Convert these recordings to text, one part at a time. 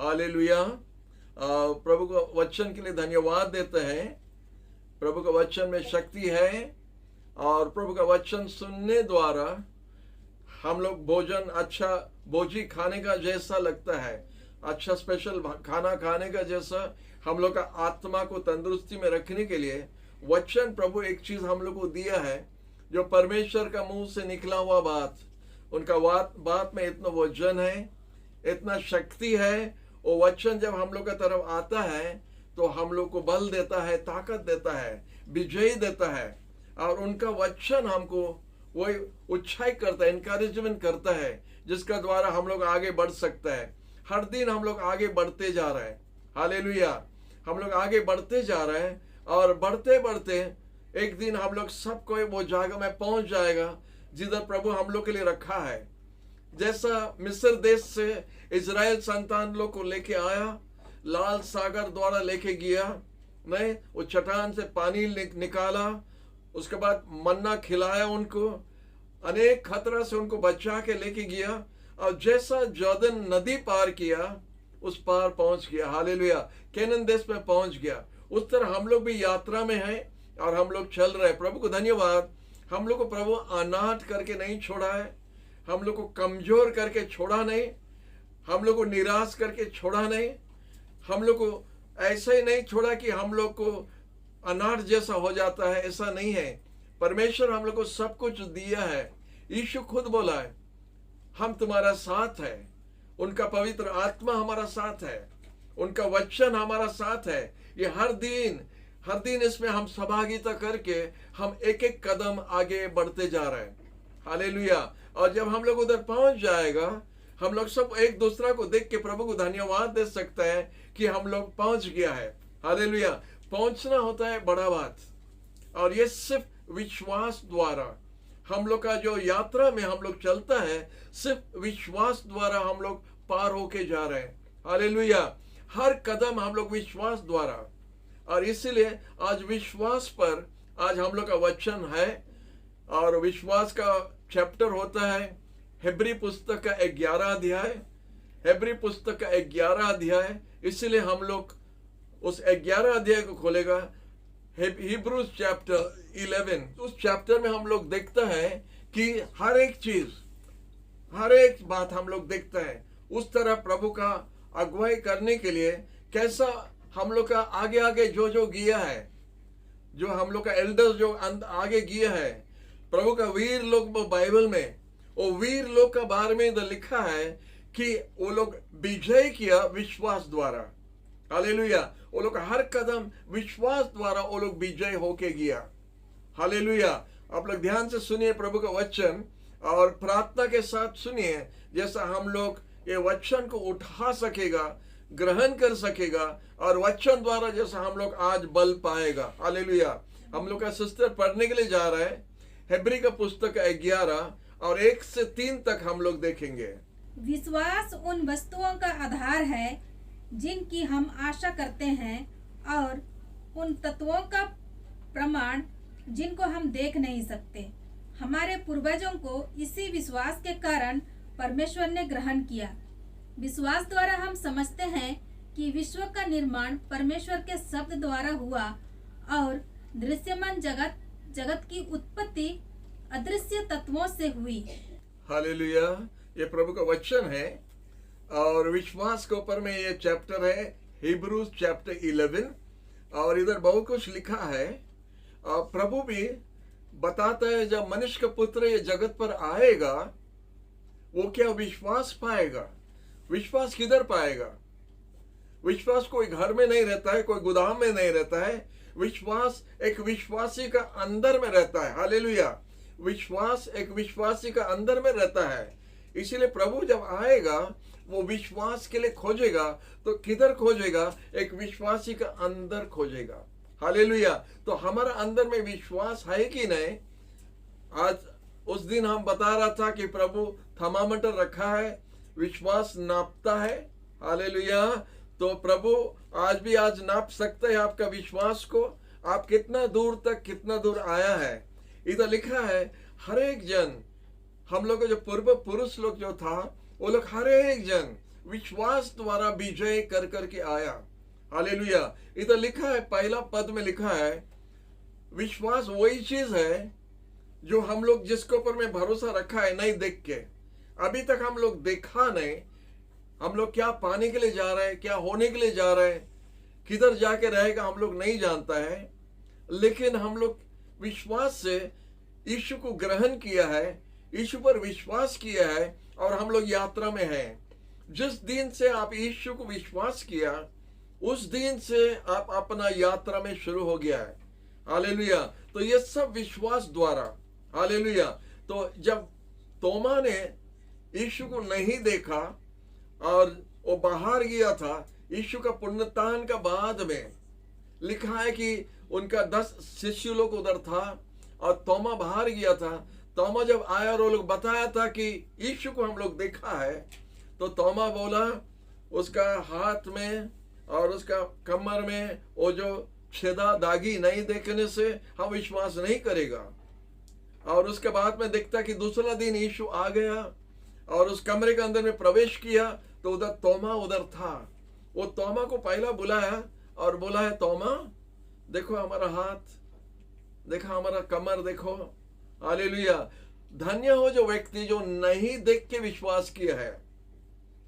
Hallelujah. प्रभु को वचन के लिए धन्यवाद देते हैं। प्रभु का वचन में शक्ति है और प्रभु का वचन सुनने द्वारा हम लोग भोजन अच्छा भोजी खाने का जैसा लगता है, अच्छा स्पेशल खाना खाने का जैसा हम लोग का आत्मा को तंदुरुस्ती में रखने के लिए वचन प्रभु एक चीज हम लोग को दिया है, जो परमेश्वर का मुंह से निकला हुआ बात, उनका बात में इतना वचन है, इतना शक्ति है। वो वचन जब हम लोग का तरफ आता है तो हम लोग को बल देता है, ताकत देता है, विजय देता है। और उनका वचन हमको वही उत्साहित करता है, इनकरेजमेंट करता है, जिसका द्वारा हम लोग आगे बढ़ सकता है। हर दिन हम लोग आगे बढ़ते जा रहे हैं। हालेलुया। हम लोग आगे बढ़ते जा रहे हैं और बढ़ते बढ़ते एक दिन हम लोग सबको वो जगह में पहुंच जाएगा जिधर प्रभु हम लोग के लिए रखा है। जैसा मिस्र देश से इजराइल संतान लोग को लेके आया, लाल सागर द्वारा लेके गया, नहीं वो चट्टान से पानी निकाला, उसके बाद मन्ना खिलाया उनको, अनेक खतरा से उनको बचा के लेके गया, और जैसा जॉर्डन नदी पार किया उस पार पहुंच गया। हालेलुया। केनन देश में पहुंच गया। उस तरह हम लोग भी यात्रा में हैं और हम लोग चल रहे हैं। प्रभु को धन्यवाद। हम लोग को प्रभु अनाथ करके नहीं छोड़ा है, हम लोग को कमजोर करके छोड़ा नहीं, हम लोग को निराश करके छोड़ा नहीं, हम लोग को ऐसा ही नहीं छोड़ा कि हम लोग को अनाथ जैसा हो जाता है, ऐसा नहीं है। परमेश्वर हम लोग को सब कुछ दिया है। यीशु खुद बोला है, हम तुम्हारा साथ है। उनका पवित्र आत्मा हमारा साथ है, उनका वचन हमारा साथ है। ये हर दिन इसमें हम सहभागिता करके हम एक एक कदम आगे बढ़ते जा रहे हैं। हालेलुया। और जब हम लोग उधर पहुंच जाएगा, हम लोग सब एक दूसरा को देख के प्रभु को धन्यवाद दे सकते हैं कि हम लोग पहुंच गया है। हालेलुया। पहुंचना होता है बड़ा बात, और ये सिर्फ विश्वास द्वारा हम लोग का जो यात्रा में हम लोग चलता है, सिर्फ विश्वास द्वारा हम लोग पार होके जा रहे हैं। हालेलुया। हर कदम हम लोग विश्वास द्वारा, और इसीलिए आज विश्वास पर आज हम लोग का वचन है। और विश्वास का चैप्टर होता है हेब्री पुस्तक का 11 अध्याय, हेब्री पुस्तक का 11 अध्याय। इसीलिए हम लोग उस 11 अध्याय को खोलेगा, हिब्रूज चैप्टर 11। उस चैप्टर में हम लोग देखता है कि हर एक चीज, हर एक बात हम लोग देखते हैं। उस तरह प्रभु का अगुवाई करने के लिए कैसा हम लोग का आगे आगे जो गया है, जो हम लोग का एल्डर्स जो आगे गया है, प्रभु का वीर लोग बाइबल में, वो वीर लोग का बारे में इधर लिखा है कि वो लोग विजय किया विश्वास द्वारा। हालेलुया। वो लोग हर कदम विश्वास द्वारा वो लोग विजय होके गया। हालेलुया। आप लोग ध्यान से सुनिए प्रभु का वचन और प्रार्थना के साथ सुनिए, जैसा हम लोग ये वचन को उठा सकेगा, ग्रहण कर सकेगा, और वचन द्वारा जैसा हम लोग आज बल पाएगा। हालेलुया। हम लोग का सिस्टर पढ़ने के लिए जा रहे हैं हेब्री का पुस्तक 11 और 1 से 3 तक हम लोग देखेंगे। विश्वास उन वस्तुओं का आधार है जिनकी हम आशा करते हैं, और उन तत्वों का प्रमाण जिनको हम देख नहीं सकते। हमारे पूर्वजों को इसी विश्वास के कारण परमेश्वर ने ग्रहण किया। विश्वास द्वारा हम समझते हैं कि विश्व का निर्माण परमेश्वर के शब्द द्वारा हुआ, और दृश्यमान जगत की उत्पत्ति अदृश्य तत्वों से हुई। हालेलुया। ये प्रभु का वचन है, और विश्वास के ऊपर में ये चैप्टर है हिब्रूज चैप्टर 11। और इधर बहुत कुछ लिखा है, और प्रभु भी बताता है जब मनुष्य का पुत्र ये जगत पर आएगा, वो क्या विश्वास पाएगा। विश्वास किधर पाएगा? विश्वास कोई घर में नहीं रहता है, कोई गोदाम में नहीं रहता है। विश्वास एक विश्वासी का अंदर में रहता है। हालेलुया। विश्वास एक विश्वासी का अंदर में रहता है। इसीलिए प्रभु जब आएगा वो विश्वास के लिए खोजेगा, तो किधर खोजेगा? एक विश्वासी का अंदर खोजेगा। हालेलुया। तो हमारा अंदर में विश्वास है कि नहीं? आज उस दिन हम बता रहा था कि प्रभु थर्मामीटर रखा है, विश्वास नापता है। हालेलुया। तो प्रभु आज नाप सकते हैं आपका विश्वास को, आप कितना दूर आया है। इधर लिखा है हर एक जन, हम लोग जो पूर्व पुरुष लोग जो था, वो लोग हर एक जन विश्वास द्वारा विजय कर करके आया। हालेलुया। इधर लिखा है, पहला पद में लिखा है, विश्वास वही चीज है जो हम लोग जिसके ऊपर में भरोसा रखा है नहीं देख के। अभी तक हम लोग देखा नहीं, हम लोग क्या पाने के लिए जा रहे हैं, क्या होने के लिए जा रहे हैं, किधर जाके रहेगा हम लोग नहीं जानता है, लेकिन हम लोग विश्वास से यीशु को ग्रहण किया है, यीशु पर विश्वास किया है और हम लोग यात्रा में हैं। जिस दिन से आप यीशु को विश्वास किया उस दिन से आप अपना यात्रा में शुरू हो गया है। हालेलुया। तो ये सब विश्वास द्वारा। हालेलुया। तो जब तोमा ने यीशु को नहीं देखा और वो बाहर गया था, यीशु का पुनरुत्थान का बाद में लिखा है कि उनका 10 शिष्य लोग उधर था और तोमा बाहर गया था। तोमा जब आया और वो लोग बताया था कि यीशु को हम लोग देखा है, तो तोमा बोला, उसका हाथ में और उसका कमर में वो जो छेदा दागी नहीं देखने से हम विश्वास नहीं करेगा। और उसके बाद में देखता कि दूसरा दिन यीशु आ गया और उस कमरे के अंदर में प्रवेश किया, तो उधर तोमा उधर था। वो तोमा को पहला बुलाया और बोला है, तोमा देखो हमारा हाथ, देखो हमारा कमर देखो। हालेलुया। धन्य हो जो व्यक्ति जो नहीं देख के विश्वास किया है,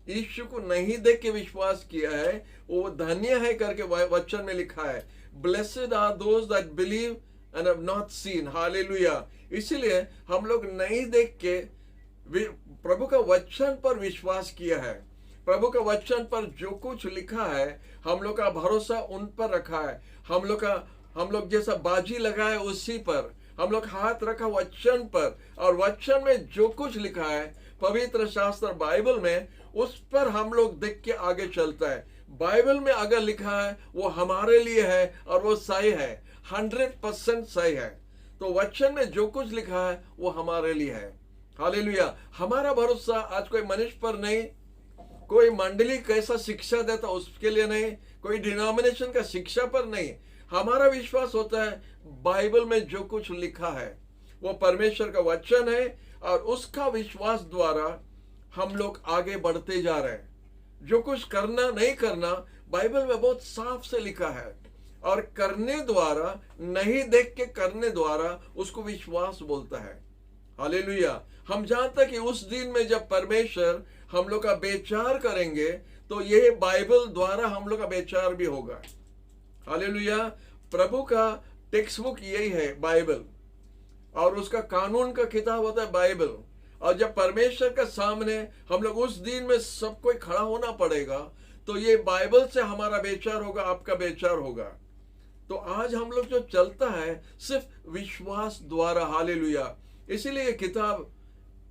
यीशु को नहीं देख के विश्वास किया है, वो धन्य है करके वचन में लिखा है, blessed are those that believe and have not seen. Hallelujah. इसीलिए हम लोग नहीं देख के प्रभु का वचन पर विश्वास किया है। प्रभु का वचन पर जो कुछ लिखा है हम लोग का भरोसा उन पर रखा है। हम लोग जैसा बाजी लगाए उसी पर, हम लोग हाथ रखा वचन पर, और वचन में जो कुछ लिखा है पवित्र शास्त्र बाइबल में, उस पर हम लोग देख के आगे चलता है। बाइबल में अगर लिखा है वो हमारे लिए है और वो सही है, 100% सही है। तो वचन में जो कुछ लिखा है वो हमारे लिए है। हालेलुया। हमारा भरोसा आज कोई मनुष्य पर नहीं, कोई मंडली कैसा शिक्षा देता उसके लिए नहीं, कोई डिनोमिनेशन का शिक्षा पर नहीं। हमारा विश्वास होता है बाइबल में जो कुछ लिखा है वो परमेश्वर का वचन है, और उसका विश्वास द्वारा हम लोग आगे बढ़ते जा रहे हैं। जो कुछ करना नहीं करना बाइबल में बहुत साफ से लिखा है, और करने द्वारा, नहीं देख के करने द्वारा उसको विश्वास बोलता है। हालेलुया। हम जानते हैं कि उस दिन में जब परमेश्वर हम लोग का विचार करेंगे तो ये बाइबल द्वारा हम लोग का विचार भी होगा। हालेलुया। प्रभु का टेक्स्ट बुक यही है बाइबल, और उसका कानून का किताब होता है बाइबल। और जब परमेश्वर के सामने हम लोग उस दिन में सब कोई खड़ा होना पड़ेगा, तो ये बाइबल से हमारा विचार होगा, आपका विचार होगा। तो आज हम लोग जो चलता है सिर्फ विश्वास द्वारा। हालेलुया। इसीलिए ये किताब,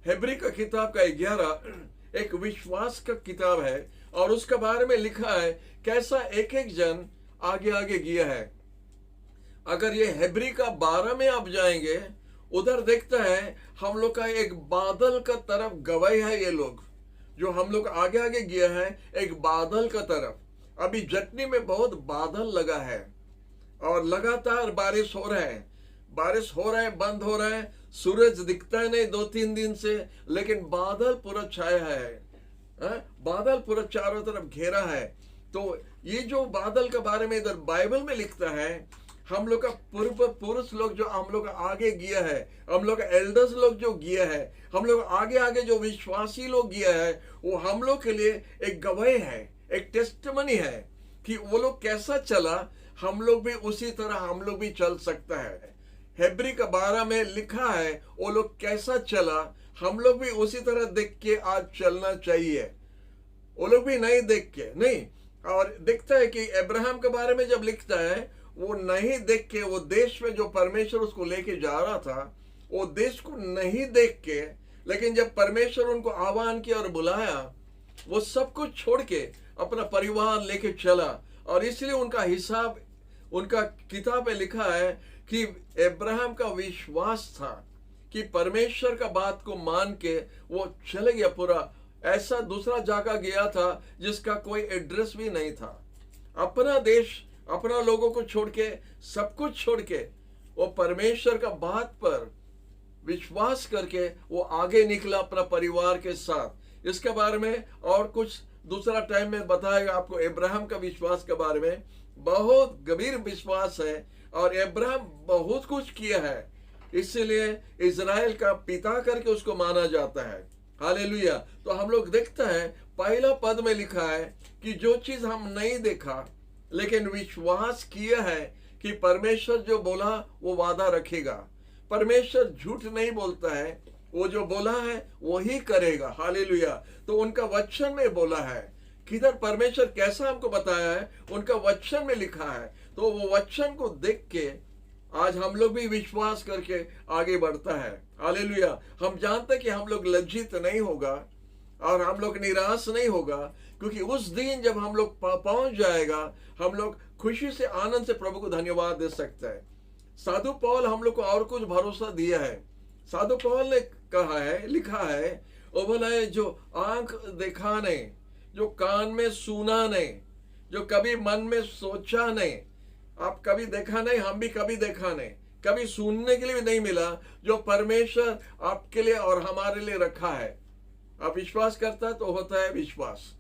हेब्री का किताब का 11 एक विश्वास का किताब है, और उसके बारे में लिखा है कैसा एक एक जन आगे आगे गया है। अगर ये हेब्री का 12 में आप जाएंगे, उधर देखता है हम लोग का एक बादल का तरफ गवाही है। ये लोग जो हम लोग आगे आगे गया है एक बादल का तरफ। अभी जटनी में बहुत बादल लगा है और लगातार बारिश हो रहा है, बंद हो रहा है, सूरज दिखता है नहीं 2-3 दिन से, लेकिन बादल पूरा छाया है। बादल पूरा चारों तरफ घेरा है। तो ये जो बादल के बारे में इधर बाइबल में लिखता है, हम लोग का पूर्व पुरुष लोग जो हम लोग आगे गया है, हम लोग का एल्डर्स लोग जो गया है, हम लोग आगे आगे जो विश्वासी लोग गया है, वो हम लोग के लिए एक गवाही है, एक टेस्टिमनी है कि वो लोग कैसा चला, हम लोग भी उसी तरह हम लोग भी चल सकता है। हेब्री का 12 में लिखा है वो लोग कैसा चला, हम लोग भी उसी तरह देख के आज चलना चाहिए। वो लोग भी नहीं देख के नहीं, और दिखता है कि अब्राहम के बारे में जब लिखता है, वो नहीं देख के, वो देश में जो परमेश्वर उसको लेके जा रहा था, वो देश को नहीं देख के, लेकिन जब परमेश्वर उनको आह्वान किया और बुलाया, वो सब कुछ छोड़ के अपना परिवार लेके चला। और इसलिए उनका हिसाब, उनका किताब में लिखा है कि अब्राहम का विश्वास था कि परमेश्वर का बात को मान के वो चले गया पूरा। ऐसा दूसरा जगह गया था जिसका कोई एड्रेस भी नहीं था। अपना देश, अपना लोगों को छोड़ के, सब कुछ छोड़ के, वो परमेश्वर का बात पर विश्वास करके वो आगे निकला अपना परिवार के साथ। इसके बारे में और कुछ दूसरा टाइम में बताएगा आपको अब्राहम का विश्वास के बारे में। बहुत गंभीर विश्वास है और अब्राहम बहुत कुछ किया है, इसलिए इजराइल का पिता करके उसको माना जाता है। हालेलुया। तो हम लोग देखते हैं पहला पद में लिखा है कि जो चीज हम नहीं देखा लेकिन विश्वास किया है कि परमेश्वर जो बोला वो वादा रखेगा। परमेश्वर झूठ नहीं बोलता है, वो जो बोला है वही करेगा। हालेलुया। तो उनका वचन में बोला है, किधर परमेश्वर कैसा हमको बताया है, उनका वचन में लिखा है। तो वो वचन को देख के आज हम लोग भी विश्वास करके आगे बढ़ता है। हालेलुया। हम जानते हैं कि हम लोग लज्जित नहीं होगा और हम लोग निराश नहीं होगा, क्योंकि उस दिन जब हम लोग पहुंच जाएगा, हम लोग खुशी से आनंद से प्रभु को धन्यवाद दे सकते हैं। साधु पौल हम लोग को और कुछ भरोसा दिया है। साधु पौल ने कहा है, लिखा है, वो बोला है जो आंख देखा नहीं, जो कान में सुना नहीं, जो कभी मन में सोचा नहीं, आप कभी देखा नहीं, हम भी कभी देखा नहीं, कभी सुनने के लिए भी नहीं मिला, जो परमेश्वर आपके लिए और हमारे लिए रखा है। आप विश्वास करता है तो होता है विश्वास,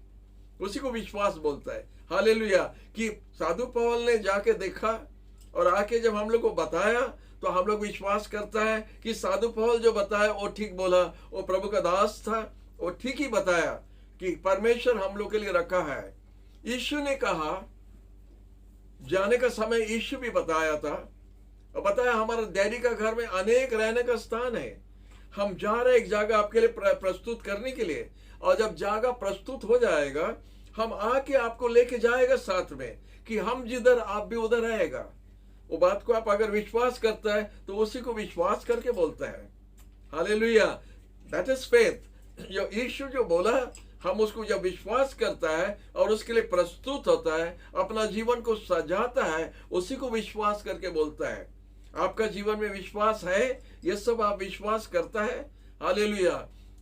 उसी को विश्वास बोलता है। हालेलुया। कि साधु पौल ने जाके देखा और आके जब हम लोग को बताया तो हम लोग विश्वास करता है कि साधु पौल जो बताया वो ठीक बोला, वो प्रभु का दास था, वो ठीक ही बताया कि परमेश्वर हम लोग के लिए रखा है। यीशु ने कहा, जाने का समय यीशु भी बताया था और बताया हमारे डैडी का घर में अनेक रहने का स्थान है, हम जा रहे एक जगह आपके लिए प्रस्तुत करने के लिए, और जब जगह प्रस्तुत हो जाएगा हम आके आपको लेके जाएगा साथ में, कि हम जिधर आप भी उधर रहेगा। वो बात को आप अगर विश्वास करता है तो उसी को विश्वास करके बोलता है। हालेलुया। That is faith. जो यीशु जो बोला हम उसको जब विश्वास करता है और उसके लिए प्रस्तुत होता है, अपना जीवन को सजाता है, उसी को विश्वास करके बोलता है। आपका जीवन में विश्वास है, ये सब आप विश्वास करता है। हालेलुया।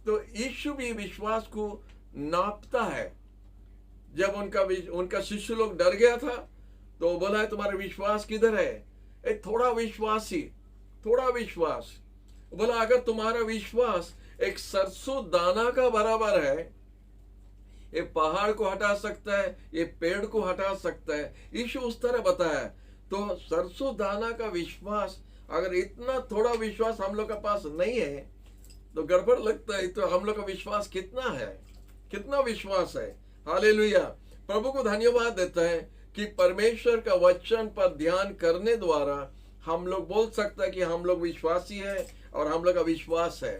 तो यीशु भी विश्वास को नापता है। जब उनका शिष्य लोग डर गया था तो बोला है तुम्हारा विश्वास किधर है? एक थोड़ा विश्वास ही, थोड़ा विश्वास। बोला अगर तुम्हारा विश्वास एक सरसों दाना का बराबर है, ये पहाड़ को हटा सकता है, ये पेड़ को हटा सकता है। यीशु उस तरह बताया। तो सरसों दाना का विश्वास, अगर इतना थोड़ा विश्वास हम लोग के पास नहीं है तो गड़बड़ लगता है। तो हम लोग का विश्वास कितना है, कितना विश्वास है। हालेलुया। प्रभु को धन्यवाद देता है कि परमेश्वर का वचन पर ध्यान करने द्वारा हम लोग बोल सकते हैं कि हम लोग विश्वासी है और हम लोग का विश्वास है।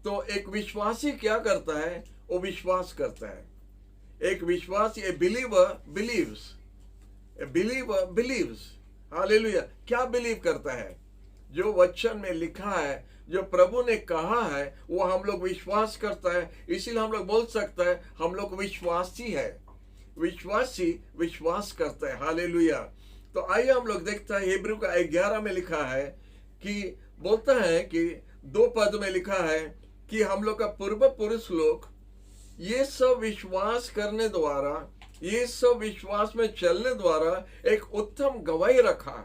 तो एक विश्वासी क्या करता है? वो विश्वास करता है। एक विश्वासी, ए बिलीवर बिलीव्स, ए बिलीवर बिलीव्स। हालेलुया। क्या बिलीव करता है? जो वचन में लिखा है, जो प्रभु ने कहा है, वो हम लोग विश्वास करता है। इसीलिए हम लोग बोल सकते हैं हम लोग विश्वासी है। विश्वासी विश्वास करता है। हालेलुया। तो आइए हम लोग देखते हैं, हिब्रू का 11 में लिखा है कि बोलता है कि 2 पद में लिखा है कि हम लोग का पूर्व पुरुष लोग ये सब विश्वास करने द्वारा, ये सब विश्वास में चलने द्वारा एक उत्तम गवाही रखा।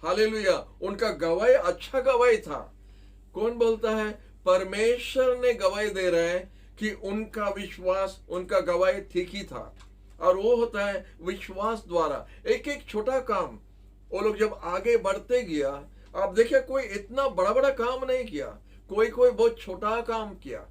हालेलुया। उनका गवाही अच्छा गवाही था। कौन बोलता है? परमेश्वर ने गवाही दे रहे हैं कि उनका विश्वास, उनका गवाही ठीक ही था। और वो होता है विश्वास द्वारा। एक एक छोटा काम वो लोग जब आगे बढ़ते गया, आप देखिए कोई इतना बड़ा बड़ा काम नहीं किया, कोई बहुत छोटा काम किया,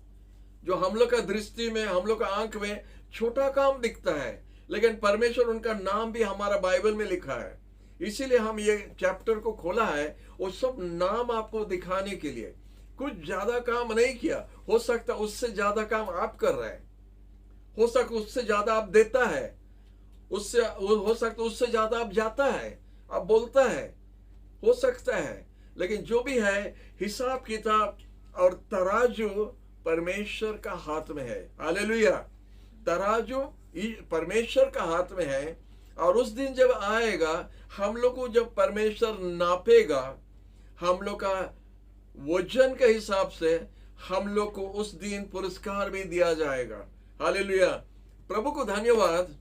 जो हम लोग का दृष्टि में, हम लोग का आंख में छोटा काम दिखता है, लेकिन परमेश्वर उनका नाम भी हमारा बाइबल में लिखा है। इसीलिए हम ये चैप्टर को खोला है, वो सब नाम आपको दिखाने के लिए। कुछ ज्यादा काम नहीं किया, हो सकता उससे ज्यादा काम आप कर रहे हैं, हो सकता उससे ज्यादा आप देता है, उससे हो सकता उससे ज्यादा आप जाता है, आप बोलता है, हो सकता है। लेकिन जो भी है, हिसाब किताब और तराजू परमेश्वर का हाथ में है। हालेलुया। तराजू परमेश्वर का हाथ में है, और उस दिन जब आएगा, हम लोग को जब परमेश्वर नापेगा, हम लोग का वजन के हिसाब से हम लोग को उस दिन पुरस्कार भी दिया जाएगा। हालेलुया। प्रभु को धन्यवाद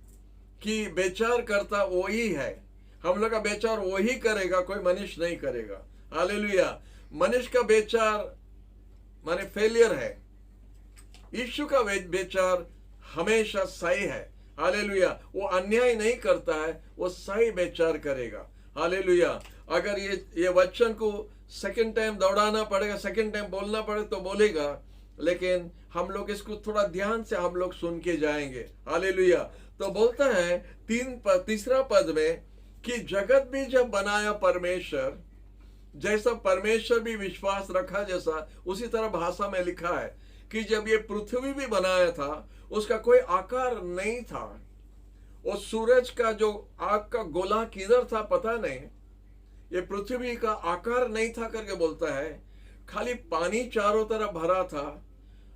कि विचार करता वही है। हम लोग का विचार वही करेगा, कोई मनुष्य नहीं करेगा। हालेलुया। मनुष्य का विचार माने फेलियर है, यीशु का विचार हमेशा सही है। हालेलुया। वो अन्याय नहीं करता है, वो सही विचार करेगा। हालेलुया। अगर ये वचन को सेकंड टाइम दौड़ाना पड़ेगा, सेकंड टाइम बोलना पड़े तो बोलेगा, लेकिन हम लोग इसको थोड़ा ध्यान से हम लोग सुन के जाएंगे। हालेलुया। तो बोलता है तीसरा पद में कि जगत भी जब बनाया परमेश्वर, जैसा परमेश्वर भी विश्वास रखा जैसा, उसी तरह भाषा में लिखा है कि जब ये पृथ्वी भी बनाया था उसका कोई आकार नहीं था। और सूरज का जो आग का गोला किधर था पता नहीं, ये पृथ्वी का आकार नहीं था करके बोलता है। खाली पानी चारों तरफ भरा था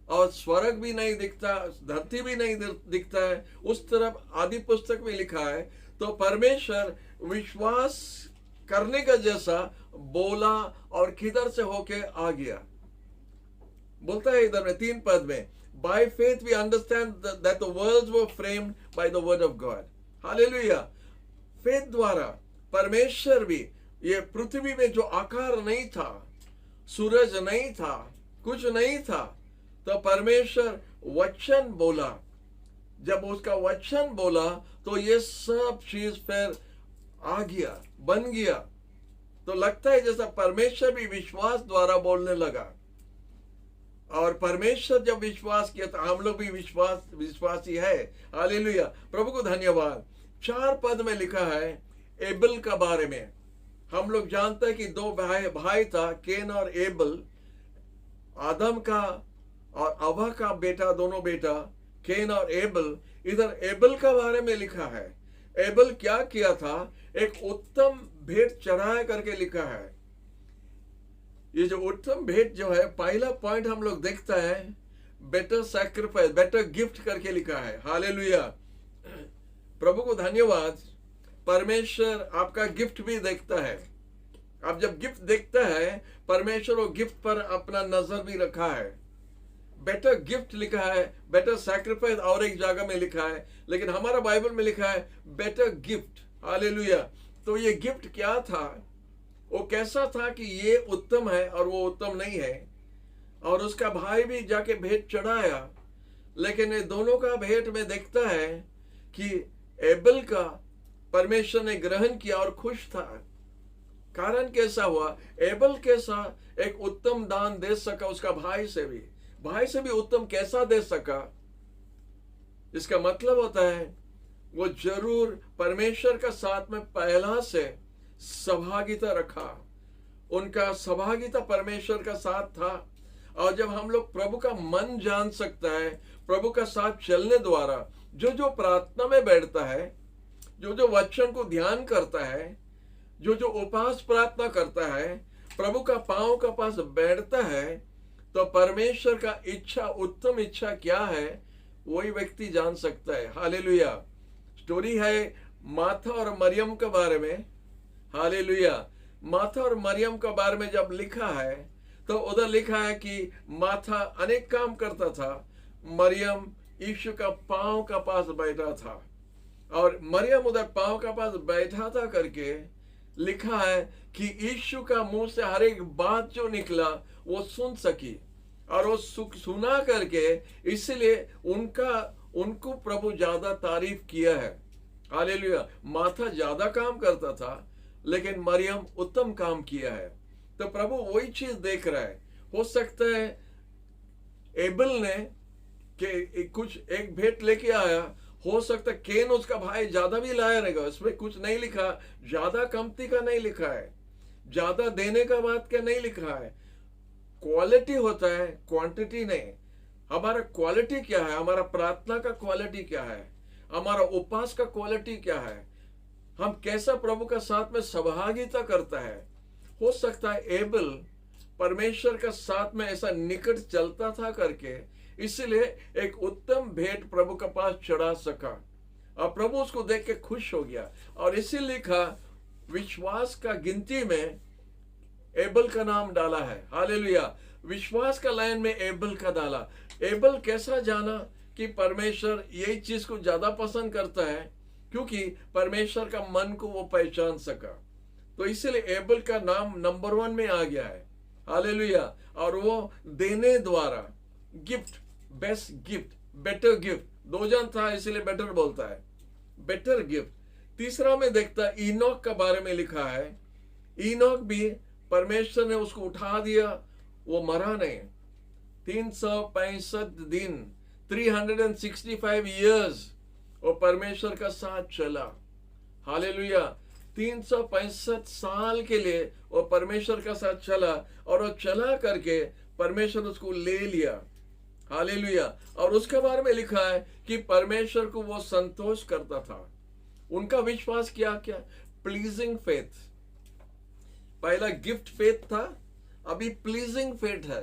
और स्वर्ग भी नहीं दिखता, धरती भी नहीं दिखता है। उस तरफ आदि पुस्तक में लिखा है। तो परमेश्वर विश्वास करने का जैसा बोला और किधर से होके आ गया। बोलता है इधर में 3 पद में, by faith we understand that the worlds were framed by the word of God. Hallelujah. Faith द्वारा परमेश्वर भी, ये पृथ्वी में जो आकार नहीं था, सूरज नहीं था, कुछ नहीं था, तो परमेश्वर वचन बोला। जब उसका वचन बोला तो ये सब चीज फिर आ गया, बन गया। तो लगता है जैसा परमेश्वर भी विश्वास द्वारा बोलने लगा। और परमेश्वर जब विश्वास किया तो हम लोग भी विश्वासी है। हालेलुया। प्रभु को धन्यवाद। 4 पद में लिखा है एबल का बारे में। हम लोग जानते हैं कि 2 भाई था, केन और एबल। आदम का और हव्वा का बेटा, दोनों बेटा केन और एबल। इधर एबल का बारे में लिखा है। एबल क्या किया था? एक उत्तम भेंट चढ़ाया करके लिखा है। ये जो उत्तम भेंट जो है, पहला पॉइंट हम लोग देखता है बेटर सैक्रिफाइस, बेटर गिफ्ट करके लिखा है। हालेलुया। प्रभु को धन्यवाद। परमेश्वर आपका गिफ्ट भी देखता है। आप जब गिफ्ट देखता है, परमेश्वर वो गिफ्ट पर अपना नजर भी रखा है। बेटर गिफ्ट लिखा है, बेटर सैक्रिफाइस और एक जगह में लिखा है, लेकिन हमारा बाइबल में लिखा है बेटर गिफ्ट। हालेलुया। तो ये गिफ्ट क्या था? वो कैसा था कि ये उत्तम है और वो उत्तम नहीं है। और उसका भाई भी जाके भेंट चढ़ाया, लेकिन ये दोनों का भेंट में देखता है कि एबल का परमेश्वर ने ग्रहण किया और खुश था। कारण कैसा हुआ? एबल कैसा एक उत्तम दान दे सका उसका भाई से भी उत्तम कैसा दे सका? इसका मतलब होता है वो जरूर परमेश्वर का साथ में पहला से सहभागिता रखा। उनका सहभागिता परमेश्वर का साथ था। और जब हम लोग प्रभु का मन जान सकता है, प्रभु का साथ चलने द्वारा, जो प्रार्थना में बैठता है, जो वचन को ध्यान करता है, जो उपास प्रार्थना करता है, प्रभु का पांव का पास बैठता है, तो परमेश्वर का इच्छा, उत्तम इच्छा क्या है, वही व्यक्ति जान सकता है। हालेलुया। स्टोरी है माथा और मरियम के बारे में। हालेलुया। माथा और मरियम के बारे में जब लिखा है तो उधर लिखा है कि माथा अनेक काम करता था, मरियम यीशु का पांव का पास बैठा था। और मरियम उधर पांव का पास बैठा था करके लिखा है कि यीशु का मुंह से हर एक बात जो निकला वो सुन सकी, और वो सुना करके इसलिए उनको प्रभु ज्यादा तारीफ किया है। हालेलुया। माथा ज्यादा काम करता था, लेकिन मरियम उत्तम काम किया है। तो प्रभु वही चीज देख रहा है। हो सकता है एबल ने कि कुछ एक भेंट लेके आया, हो सकता है केन उसका भाई ज्यादा भी लाया रहेगा। इसमें कुछ नहीं लिखा, ज्यादा कमती का नहीं लिखा है, ज्यादा देने का बात का नहीं लिखा है। क्वालिटी होता है, क्वांटिटी नहीं। हमारा क्वालिटी क्या है? हमारा प्रार्थना का क्वालिटी क्या है? हमारा उपास का क्वालिटी क्या है? हम कैसा प्रभु का साथ में सहभागिता करता है। हो सकता है एबल परमेश्वर का साथ में ऐसा निकट चलता था करके इसलिए एक उत्तम भेंट प्रभु के पास चढ़ा सका, और प्रभु उसको देख के खुश हो गया। और इसी लिखा विश्वास का गिनती में एबल का नाम डाला है। हालेलुया। विश्वास का लाइन में एबल का डाला। एबल कैसा जाना कि परमेश्वर यही चीज को ज्यादा पसंद करता है, क्योंकि परमेश्वर का मन को वो पहचान सका। तो इसलिए एबल का नाम नंबर 1 में आ गया है। हालेलुया। और वो देने द्वारा gift, best gift, better gift, 2 जन था इसलिए बेटर बोलता है, बेटर गिफ्ट। तीसरा में देखता है इनोक का बारे में लिखा है, इनोक भी परमेश्वर ने उसको उठा दिया, वो मरा नहीं। 365 दिन 365 इयर्स वो परमेश्वर का साथ चला। हालेलुया। 365 साल के लिए वो परमेश्वर का साथ चला और वो चला करके परमेश्वर उसको ले लिया। हालेलुया। और उसके बारे में लिखा है कि परमेश्वर को वो संतोष करता था। उनका विश्वास क्या प्लीजिंग फेथ। पहला गिफ्ट फेथ था, अभी प्लीजिंग फेथ है।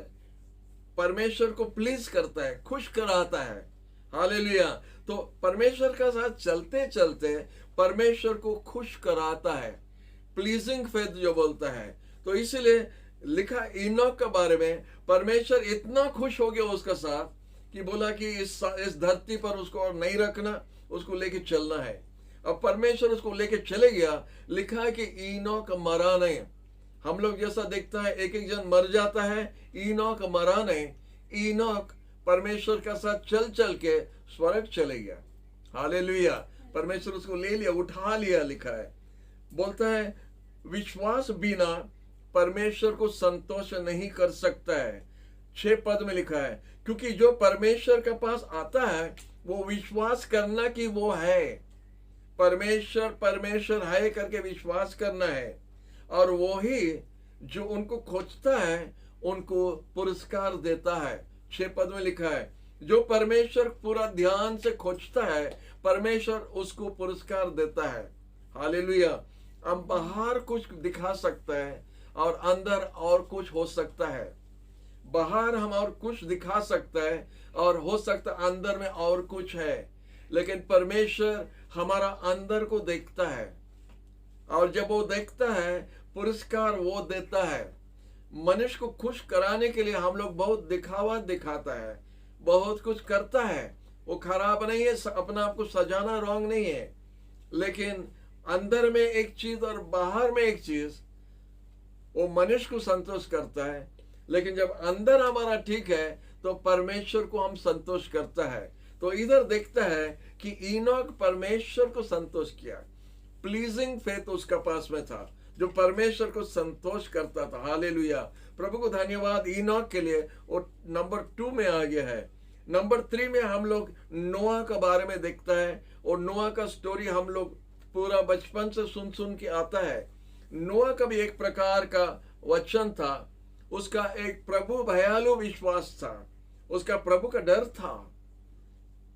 परमेश्वर को प्लीज करता है, खुश कराता है। हालेलुया। तो परमेश्वर का साथ चलते चलते परमेश्वर को खुश कराता है, प्लीजिंग फेथ जो बोलता है। तो इसलिए लिखा इनोक के बारे में, परमेश्वर इतना खुश हो गया उसका साथ कि बोला कि इस धरती पर उसको और नहीं रखना, उसको लेके चलना है। अब परमेश्वर उसको लेके चले गया। लिखा है कि इनोक मरा नहीं। हम लोग जैसा देखता है एक एक जन मर जाता है, इनोक मरा नहीं। इनोक परमेश्वर का साथ चल चल के स्वर्ग चले गया। हालेलुया। परमेश्वर उसको ले लिया, उठा लिया। लिखा है, बोलता है विश्वास बिना परमेश्वर को संतोष नहीं कर सकता है। 6 पद में लिखा है, क्योंकि जो परमेश्वर के पास आता है वो विश्वास करना कि वो है, परमेश्वर है करके विश्वास करना है, और वो ही जो उनको खोजता है उनको पुरस्कार देता है। 6 पद में लिखा है, जो परमेश्वर पूरा ध्यान से खोजता है परमेश्वर उसको पुरस्कार देता है। हालेलुया। हम बाहर कुछ दिखा सकता है और अंदर और कुछ हो सकता है। बाहर हम और कुछ दिखा सकता है और हो सकता है अंदर में और कुछ है, लेकिन परमेश्वर हमारा अंदर को देखता है, और जब वो देखता है पुरस्कार वो देता है। मनुष्य को खुश कराने के लिए हम लोग बहुत दिखावा दिखाता है, बहुत कुछ करता है। वो खराब नहीं है, अपना आप को सजाना रॉन्ग नहीं है, लेकिन अंदर में एक चीज और बाहर में एक चीज, वो मनुष्य को संतोष करता है। लेकिन जब अंदर हमारा ठीक है तो परमेश्वर को हम संतोष करता है। तो इधर देखता है कि इनोक परमेश्वर को संतोष किया, प्लीजिंग फेथ उसका पास में था, जो परमेश्वर को संतोष करता था। हालेलुया। प्रभु को धन्यवाद इनोक के लिए। और नंबर 2 में आ गया है। नंबर 3 में हम लोग नोआ के बारे में देखता है, और नोआ का स्टोरी हम लोग पूरा बचपन से सुन के आता है। नोआ का भी एक प्रकार का वचन था, उसका एक प्रभु भयालु विश्वास था, उसका प्रभु का डर था,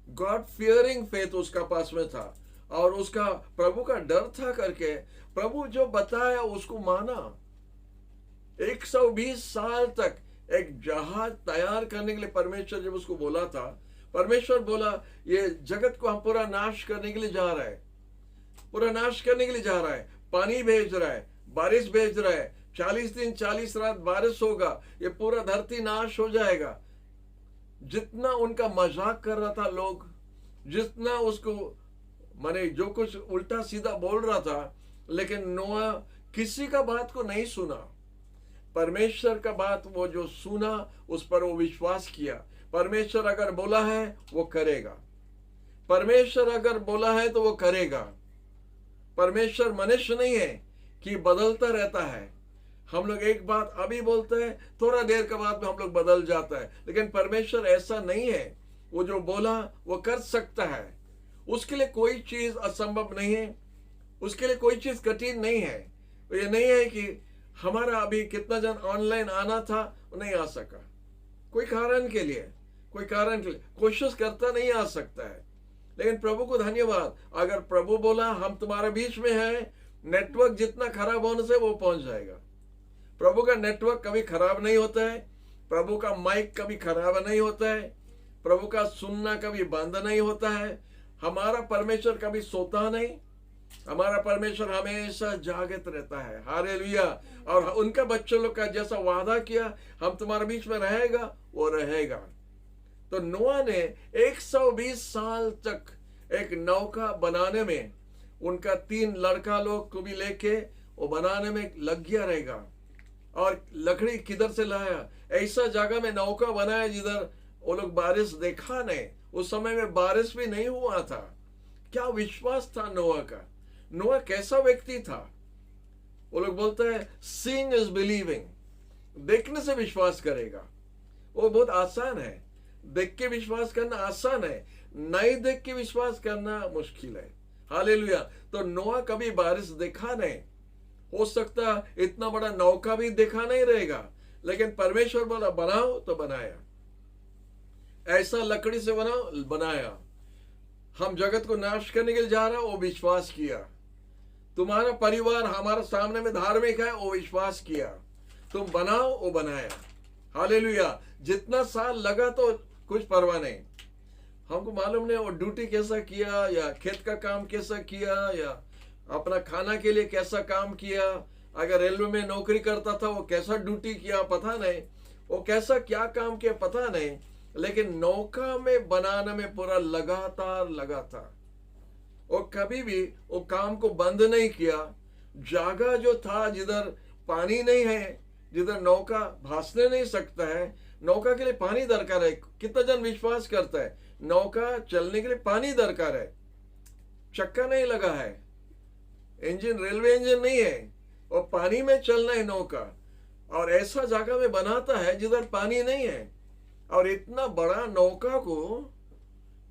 गॉड फियरिंग फेथ उसका पास में था, और उसका प्रभु का डर था करके प्रभु जो बताया उसको माना। 120 साल तक एक जहाज तैयार करने के लिए परमेश्वर जब उसको बोला था, परमेश्वर बोला ये जगत को हम पूरा नाश करने के लिए जा रहा है, पूरा नाश करने के लिए जा रहा है, पानी भेज रहा है, बारिश भेज रहा है, 40 दिन 40 रात बारिश होगा, ये पूरा धरती नाश हो जाएगा। जितना उनका मजाक कर रहा था लोग, जितना उसको माने जो कुछ उल्टा सीधा बोल रहा था, लेकिन नोआ किसी का बात को नहीं सुना। परमेश्वर का बात वो जो सुना उस पर वो विश्वास किया। परमेश्वर अगर बोला है वो करेगा, परमेश्वर अगर बोला है तो वो करेगा। परमेश्वर मनुष्य नहीं है कि बदलता रहता है। हम लोग एक बात अभी बोलते हैं, थोड़ा देर के बाद में हम लोग बदल जाता है, लेकिन परमेश्वर ऐसा नहीं है। वो जो बोला वो कर सकता है, उसके लिए कोई चीज असंभव नहीं है, उसके लिए कोई चीज कठिन नहीं है। ये नहीं है कि हमारा अभी कितना जन ऑनलाइन आना था वो नहीं आ सका, कोई कारण के लिए कोशिश करता नहीं आ सकता है। लेकिन प्रभु को धन्यवाद, अगर प्रभु बोला हम तुम्हारे बीच में है, नेटवर्क जितना खराब होने से वो पहुंच जाएगा। प्रभु का नेटवर्क कभी खराब नहीं होता है, प्रभु का माइक कभी खराब नहीं होता है, प्रभु का सुनना कभी बंद नहीं होता है। हमारा परमेश्वर कभी सोता नहीं, हमारा परमेश्वर हमेशा जागृत रहता है। हालेलुया। और उनका बच्चों लोग का जैसा वादा किया हम तुम्हारे बीच में रहेगा, वो रहेगा। तो नोआ ने 120 साल तक एक नौका बनाने में, उनका 3 लड़का लोग को भी लेके वो बनाने में लग गया रहेगा। और लकड़ी किधर से लाया, ऐसा जगह में नौका बनाया जिधर वो लोग बारिश देखा नहीं, उस समय में बारिश भी नहीं हुआ था। क्या विश्वास था नोआ का। नोआ कैसा व्यक्ति था। वो लोग बोलते हैं सीइंग इज बिलीविंग, देखने से विश्वास करेगा। वो बहुत आसान है, देख के विश्वास करना आसान है, नहीं देख के विश्वास करना मुश्किल है। हालेलुया। तो नोआ कभी बारिश देखा नहीं, हो सकता इतना बड़ा नौका भी देखा नहीं रहेगा, लेकिन परमेश्वर बोला बनाओ तो बनाया। ऐसा लकड़ी से बनाओ, बनाया। हम जगत को नाश करने के लिए जा रहा, वो विश्वास किया। तुम्हारा परिवार हमारे सामने में धार्मिक है, वो विश्वास किया। तुम बनाओ, वो बनाया। हालेलुया। जितना साल लगा तो कुछ परवाह नहीं, हमको मालूम नहीं वो ड्यूटी कैसा किया, या खेत का काम कैसा किया, या अपना खाना के लिए कैसा काम किया। अगर रेलवे में नौकरी करता था वो कैसा ड्यूटी किया पता नहीं, वो कैसा क्या काम किया पता नहीं, लेकिन नौका में बनाने में पूरा लगातार लगा था। वो कभी भी वो काम को बंद नहीं किया। जगह जो था जिधर पानी नहीं है, जिधर नौका भासने नहीं सकता है, नौका के लिए पानी दरकार है। कितना जन विश्वास करता है नौका चलने के लिए पानी दरकार है। चक्का नहीं लगा है, इंजन रेलवे इंजन नहीं है, और पानी में चलना है नौका। और ऐसा जगह में बनाता है जिधर पानी नहीं है। और इतना बड़ा नौका को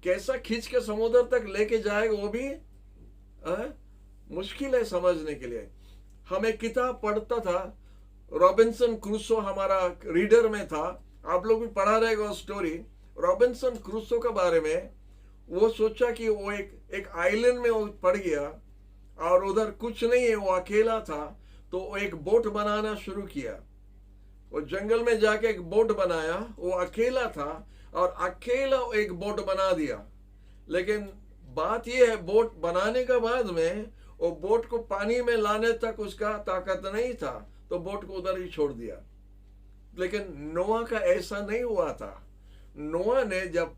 कैसा खींच के समुद्र तक लेके जाएगा वो भी मुश्किल है समझने के लिए। हम एक किताब पढ़ता था, रॉबिन्सन क्रूसो हमारा रीडर में था, आप लोग भी पढ़ा रहेगा स्टोरी रॉबिन्सन क्रूसो के बारे में। वो सोचा कि वो एक आइलैंड में वो पड़ गया और उधर कुछ नहीं है, वो अकेला था, तो वो एक बोट बनाना शुरू किया। वो जंगल में जाके एक बोट बनाया, वो अकेला था और अकेला एक बोट बना दिया। लेकिन बात यह है, बोट बनाने के बाद में वो बोट को पानी में लाने तक उसका ताकत नहीं था, तो बोट को उधर ही छोड़ दिया। लेकिन नोआ का ऐसा नहीं हुआ था। नोआ ने जब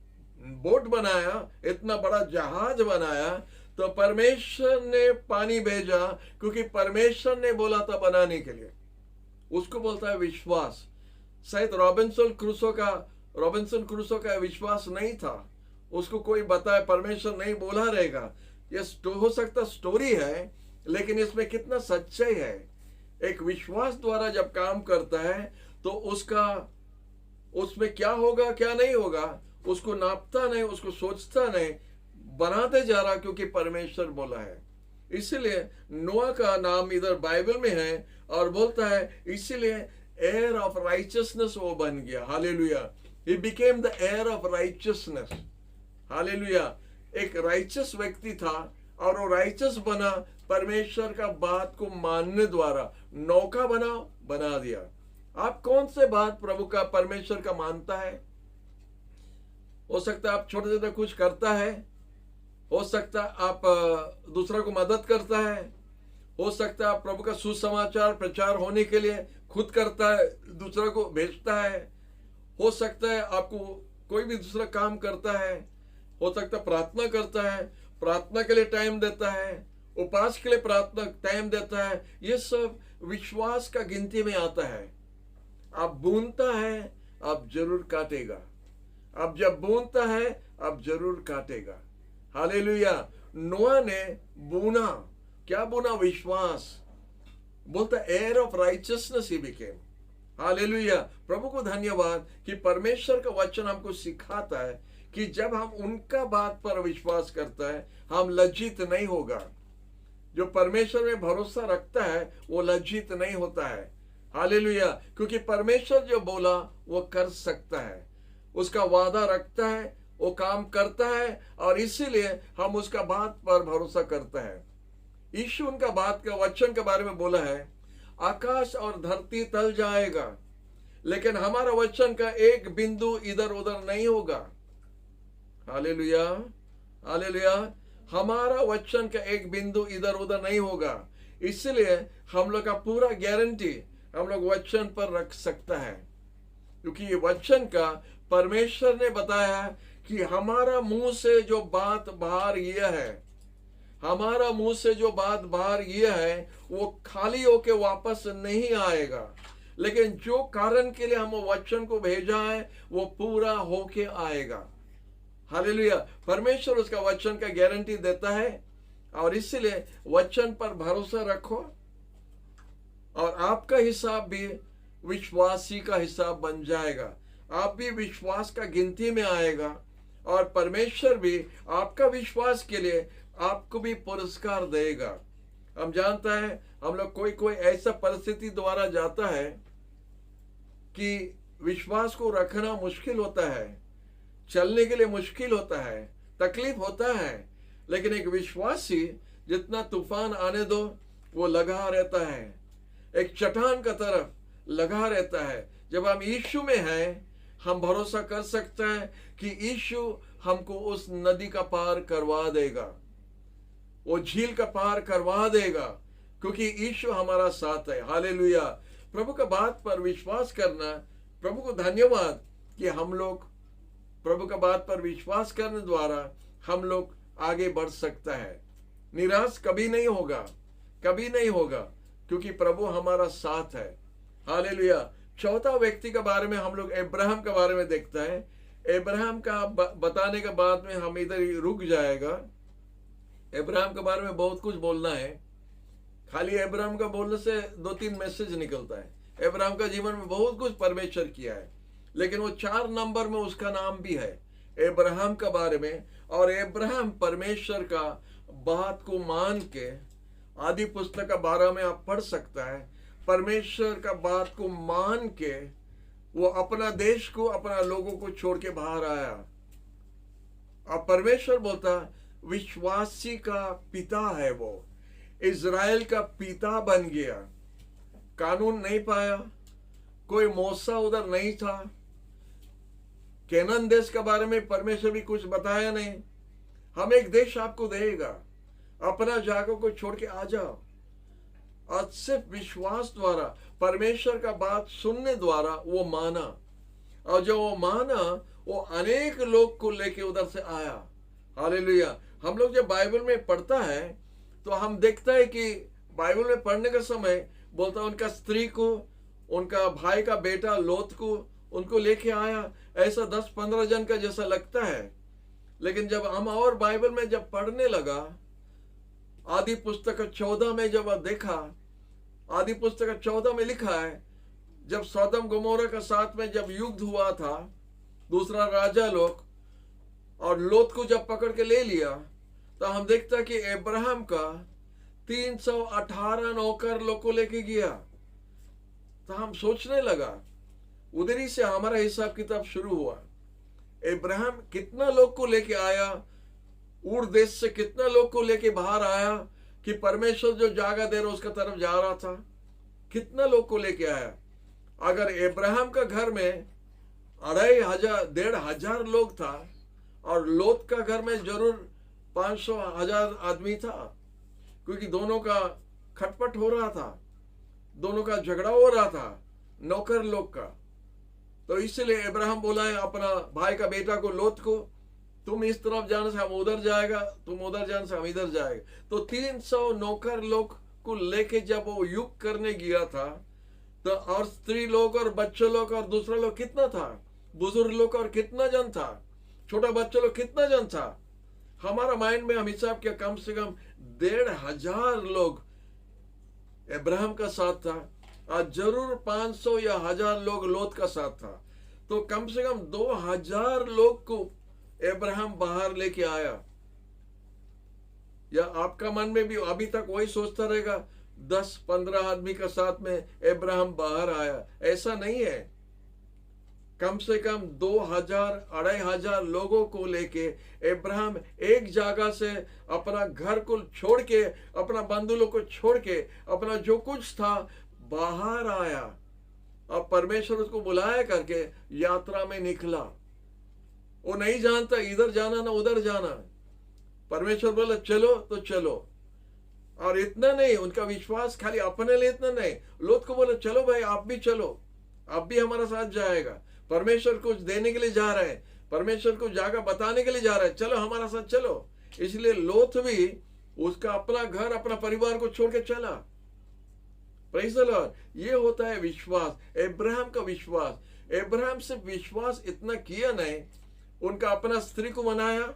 बोट बनाया, इतना बड़ा जहाज बनाया, तो परमेश्वर ने पानी भेजा, क्योंकि परमेश्वर ने बोला था बनाने के लिए। उसको बोलता है विश्वास। शायद रॉबिन्सन क्रूसो का विश्वास नहीं था, उसको कोई बताए परमेश्वर नहीं बोला रहेगा। ये हो सकता स्टोरी है, लेकिन इसमें कितना सच्चाई है। एक विश्वास द्वारा जब काम करता है तो उसमें क्या होगा क्या नहीं होगा उसको नापता नहीं, उसको सोचता नहीं, बनाते जा रहा, क्योंकि परमेश्वर बोला है। इसलिए नोआ का नाम इधर बाइबल में है और बोलता है इसीलिए एयर ऑफ राइचियसनेस वो बन गया। Hallelujah. He became the air of righteousness. Hallelujah. एक राइचियस व्यक्ति था और वो राइचियस बना परमेश्वर का बात को मानने द्वारा। नौका बना दिया। आप कौन से बात प्रभु का परमेश्वर का मानता है? हो सकता है आप छोटे छोटे कुछ करता है, हो सकता है आप दूसरा को मदद करता है, हो सकता है आप प्रभु का सुसमाचार प्रचार होने के लिए खुद करता है, दूसरा को भेजता है, हो सकता है आपको कोई भी दूसरा काम करता है, हो सकता है प्रार्थना करता है, प्रार्थना के लिए टाइम देता है, उपवास के लिए प्रार्थना टाइम देता है। ये सब विश्वास का गिनती में आता है। आप बूनता है, आप जरूर काटेगा। अब जब बूनता है, अब जरूर काटेगा। हालेलुया। नोआ ने बूना, क्या बूना? विश्वास। बोलता heir of righteousness he became. Hallelujah. प्रभु को धन्यवाद कि परमेश्वर का वचन हमको सिखाता है कि जब हम उनका बात पर विश्वास करता है, हम लज्जित नहीं होगा। जो परमेश्वर में भरोसा रखता है वो लज्जित नहीं होता है। हालेलुया। क्योंकि परमेश्वर जो बोला वो कर सकता है, उसका वादा रखता है, वो काम करता है, और इसीलिए हम उसका बात पर भरोसा करता है। यीशु उनका बात का वचन के बारे में बोला है, आकाश और धरती टल जाएगा, लेकिन हमारा वचन का एक बिंदु इधर उधर नहीं होगा। हालेलुया। हालेलुया। हमारा वचन का एक बिंदु इधर उधर नहीं होगा। इसलिए हम लोग का पूरा गारंटी हम लोग वचन पर रख सकता है, क्योंकि ये वचन का परमेश्वर ने बताया कि हमारा मुंह से जो बात बाहर ये है, हमारा मुंह से जो बात बाहर ये है, वो खाली होके वापस नहीं आएगा, लेकिन जो कारण के लिए हम वचन को भेजा है वो पूरा होके आएगा। हालेलुया। परमेश्वर उसका वचन का गारंटी देता है, और इसलिए वचन पर भरोसा रखो, और आपका हिसाब भी विश्वासी का हिसाब बन जाएगा। आप भी विश्वास का गिनती में आएगा, और परमेश्वर भी आपका विश्वास के लिए आपको भी पुरस्कार देगा। हम जानता है, हम लोग कोई कोई ऐसा परिस्थिति द्वारा जाता है कि विश्वास को रखना मुश्किल होता है, चलने के लिए मुश्किल होता है, तकलीफ होता है, लेकिन एक विश्वासी जितना तूफान आने दो वो लगा रहता है, एक चट्टान का तरफ लगा रहता है। जब हम यीशु में हैं, हम भरोसा कर सकते हैं कि यीशु हमको उस नदी का पार करवा देगा, वो झील का पार करवा देगा, क्योंकि यीशु हमारा साथ है। हालेलुया। प्रभु का बात पर विश्वास करना, प्रभु को धन्यवाद कि हम लोग प्रभु का बात पर विश्वास करने द्वारा हम लोग आगे बढ़ सकता है। निराश कभी नहीं होगा, कभी नहीं होगा, क्योंकि प्रभु हमारा साथ है। हालेलुया। चौथा व्यक्ति के बारे में हम लोग अब्राहम के बारे में देखते हैं। अब्राहम का बताने के बाद में हम इधर ही रुक जाएगा। अब्राहम के बारे में बहुत कुछ बोलना है, खाली अब्राहम का बोलने से 2-3 मैसेज निकलता है। अब्राहम का जीवन में बहुत कुछ परमेश्वर किया है, लेकिन वो 4 नंबर में उसका नाम भी है अब्राहम के बारे में। और अब्राहम परमेश्वर का बात को मान के, आदि पुस्तक का 12 में आप पढ़ सकता है, परमेश्वर का बात को मान के वो अपना देश को, अपना लोगों को छोड़ के बाहर आया। अब परमेश्वर बोलता विश्वासी का पिता है, वो इज़राइल का पिता बन गया। कानून नहीं पाया, कोई मूसा उधर नहीं था, केनान देश के बारे में परमेश्वर भी कुछ बताया नहीं। हम एक देश आपको देगा, अपना जागो को छोड़ के आ जाओ। आज सिर्फ विश्वास द्वारा, परमेश्वर का बात सुनने द्वारा वो माना, और जो वो माना वो अनेक लोग को लेके उधर से आया। हालेलुया। हम लोग जब बाइबल में पढ़ता है तो हम देखता है कि बाइबल में पढ़ने का समय बोलता उनका स्त्री को, उनका भाई का बेटा लोत को, उनको लेके आया। ऐसा 10-15 जन का जैसा लगता है, लेकिन जब हम और बाइबल में जब पढ़ने लगा, आदि पुस्तक 14 में जब देखा, आदि पुस्तक 14 में लिखा है जब सौदम गोमोरा का साथ में जब युद्ध हुआ था, दूसरा राजा लोग, और लोत को जब पकड़ के ले लिया, तो हम देखता कि अब्राहम का 318 नौकर लोग को लेके गया। तो हम सोचने लगा, उधर ही से हमारा हिसाब किताब शुरू हुआ। अब्राहम कितना लोग को लेके आया, उड़ देश से कितना लोग को लेके बाहर आया कि परमेश्वर जो जगह दे रहा उसका तरफ जा रहा था, कितना लोग को लेके आया। अगर अब्राहम का घर में 1,500 लोग था, और लोत का घर में जरूर 500,000 आदमी था, क्योंकि दोनों का खटपट हो रहा था, दोनों का झगड़ा हो रहा था नौकर लोग का। तो इसलिए अब्राहम बोला है अपना भाई का बेटा को, लोत को, तुम इस तरफ जाने से हम उधर जाएगा, तुम उधर जाने से हम इधर जाएगा। तो 300 नौकर लोग को लेके जब वो युद्ध करने गया था, तो और स्त्री लोग और बच्चे लोग और दूसरा लोग कितना था, बुजुर्ग लोग और कितना जन था, छोटा बच्चे लोग कितना जन था। हमारा माइंड में हम हिसाब किया कम से कम 1,500 लोग अब्राहम का साथ था, आज जरूर 500 या 1000 लोग लोत का साथ था। तो कम से कम 2000 लोग को अब्राहम बाहर लेके आया। या आपका मन में भी अभी तक वही सोचता रहेगा 10-15 आदमी का साथ में अब्राहम बाहर आया? ऐसा नहीं है। कम से कम 2000-2500 लोगों को लेके अब्राहम एक जगह से अपना घर को छोड़ के, अपना बंधु लोग को छोड़ के, अपना जो कुछ था बाहर आया। अब परमेश्वर उसको बुलाया करके यात्रा में निकला। वो नहीं जानता इधर जाना ना उधर जाना। परमेश्वर बोला चलो तो चलो। और इतना नहीं, उनका विश्वास खाली अपने लिए इतना नहीं, लोत को बोला चलो भाई आप भी चलो, आप भी हमारा साथ जाएगा। परमेश्वर कुछ देने के लिए जा रहे हैं, परमेश्वर को जगह बताने के लिए जा रहे हैं, चलो हमारा साथ चलो। इसलिए लोत भी उसका अपना घर, अपना परिवार को छोड़ के चला। Praise the Lord. ये होता है विश्वास, अब्राहम का विश्वास। अब्राहम सिर्फ विश्वास इतना किया नहीं, उनका अपना स्त्री को मनाया,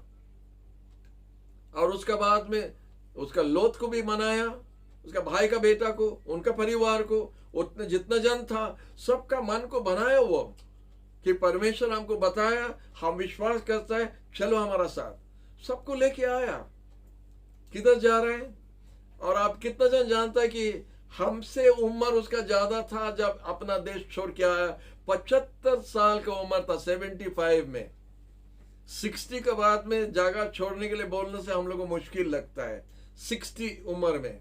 और उसका बाद में उसका लोत को भी मनाया, उसका भाई का बेटा को, उनका परिवार को, उतने जितना जन था सबका मन को बनाया वो, कि परमेश्वर हमको बताया, हम विश्वास करता है, चलो हमारा साथ, सबको लेके आया। किधर जा रहे हैं? और आप कितना जन जानता है कि हमसे उम्र उसका ज्यादा था जब अपना देश छोड़ के आया। 75 साल का उम्र था, 75 में। 60 के बाद में जगह छोड़ने के लिए बोलने से हम लोग को मुश्किल लगता है। 60 उम्र में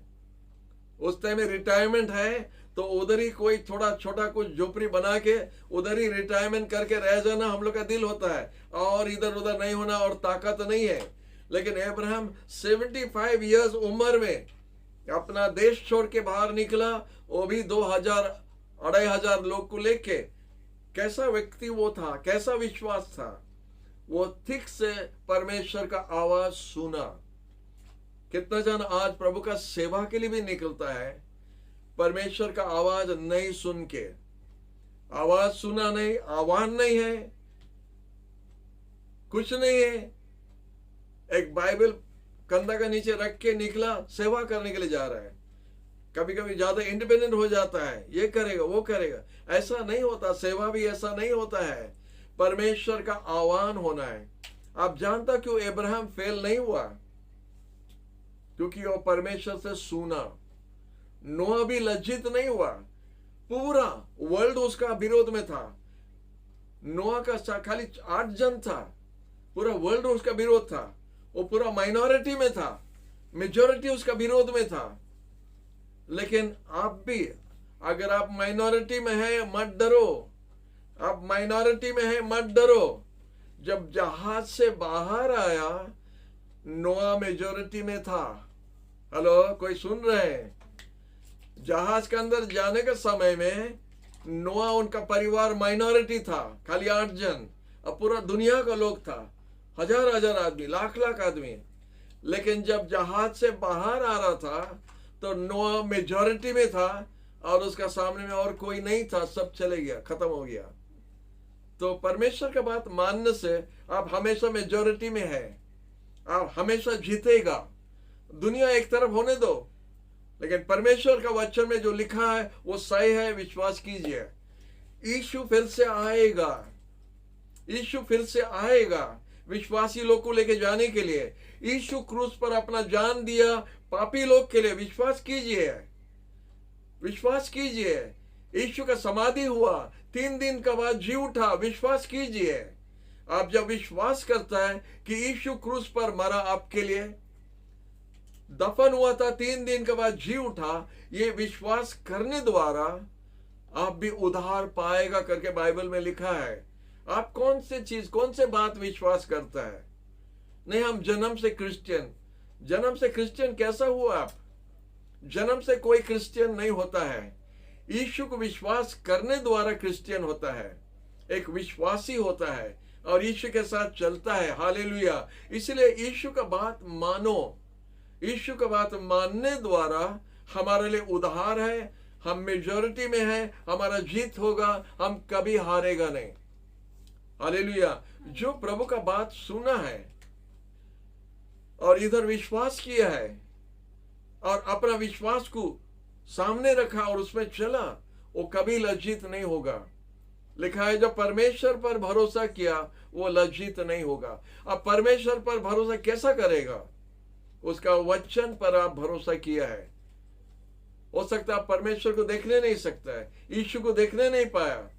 उस टाइम में रिटायरमेंट है, तो उधर ही कोई थोड़ा छोटा कुछ झोपड़ी बना के उधर ही रिटायरमेंट करके रह जाना हम लोग का दिल होता है, और इधर उधर नहीं होना, और ताकत नहीं है। लेकिन अब्राहम 75 इयर्स उम्र में अपना देश छोड़ के बाहर निकला, वो भी 2000-2500 लोग को लेके। कैसा व्यक्ति वो था, कैसा विश्वास था। वो ठीक से परमेश्वर का आवाज सुना। कितना जन आज प्रभु का सेवा के लिए भी निकलता है, परमेश्वर का आवाज नहीं सुन के, आवाज सुना नहीं, आह्वान नहीं है, कुछ नहीं है, एक बाइबल कंधा का नीचे रख के निकला, सेवा करने के लिए जा रहा है। कभी कभी ज्यादा इंडिपेंडेंट हो जाता है, ये करेगा वो करेगा, ऐसा नहीं होता। सेवा भी ऐसा नहीं होता है, परमेश्वर का आह्वान होना है। आप जानता क्यों अब्राहम फेल नहीं हुआ? क्योंकि वो परमेश्वर से सुना। नोआ भी लज्जित नहीं हुआ, पूरा वर्ल्ड उसका विरोध में था। नोआ का खाली 8 जन था, पूरा वर्ल्ड उसका विरोध था। वो पूरा माइनॉरिटी में था, मेजॉरिटी उसका विरोध में था। लेकिन आप भी, अगर आप माइनॉरिटी में हैं, मत डरो। आप माइनॉरिटी में हैं, मत डरो। जब जहाज से बाहर आया, नोआ मेजॉरिटी में था। हेलो, कोई सुन रहे हैं? जहाज के अंदर जाने के समय में नोआ, उनका परिवार माइनॉरिटी था, खाली 8 जन। अब पूरा दुनिया का लोग था, 1000-1000 आदमी, लाख आदमी। लेकिन जब जहाज से बाहर आ रहा था तो नोआ मेजॉरिटी में था, और उसका सामने में और कोई नहीं था, सब चले गया, खत्म हो गया। तो परमेश्वर का बात मानने से आप हमेशा मेजॉरिटी में है, आप हमेशा जीतेगा। दुनिया एक तरफ होने दो, लेकिन परमेश्वर का वचन में जो लिखा है वो सही है, विश्वास कीजिए। यीशु फिर से आएगा, यीशु फिर से आएगा विश्वासी लोग को लेके जाने के लिए। यीशु क्रूस पर अपना जान दिया पापी लोग के लिए। विश्वास कीजिए, विश्वास कीजिए। यीशु का समाधि हुआ, 3 दिन का बाद जी उठा, विश्वास कीजिए। आप जब विश्वास करता है कि यीशु क्रूस पर मरा आपके लिए, दफन हुआ था, 3 दिन के बाद जी उठा, ये विश्वास करने द्वारा आप भी उद्धार पाएगा करके बाइबल में लिखा है। आप कौन से बात विश्वास करता है? नहीं, हम जन्म से क्रिश्चियन। जन्म से क्रिश्चियन कैसा हुआ आप? जन्म से कोई क्रिश्चियन नहीं होता है। यीशु को विश्वास करने द्वारा क्रिश्चियन होता है, एक विश्वासी होता है और यीशु के साथ चलता है। हालेलुया। इसलिए यीशु का बात मानो। यीशु का बात मानने द्वारा हमारे लिए उद्धार है। हम मेजॉरिटी में हैं, हमारा जीत होगा, हम कभी हारेगा नहीं। हालेलुया। जो प्रभु का बात सुना है और इधर विश्वास किया है और अपना विश्वास को सामने रखा और उसमें चला, वो कभी लज्जित नहीं होगा। लिखा है, जब परमेश्वर पर भरोसा किया वो लज्जित नहीं होगा। अब परमेश्वर पर भरोसा कैसा करेगा? उसका वचन पर आप भरोसा किया है। हो सकता है परमेश्वर को देखने नहीं सकता है, यीशु को देखने नहीं पाया।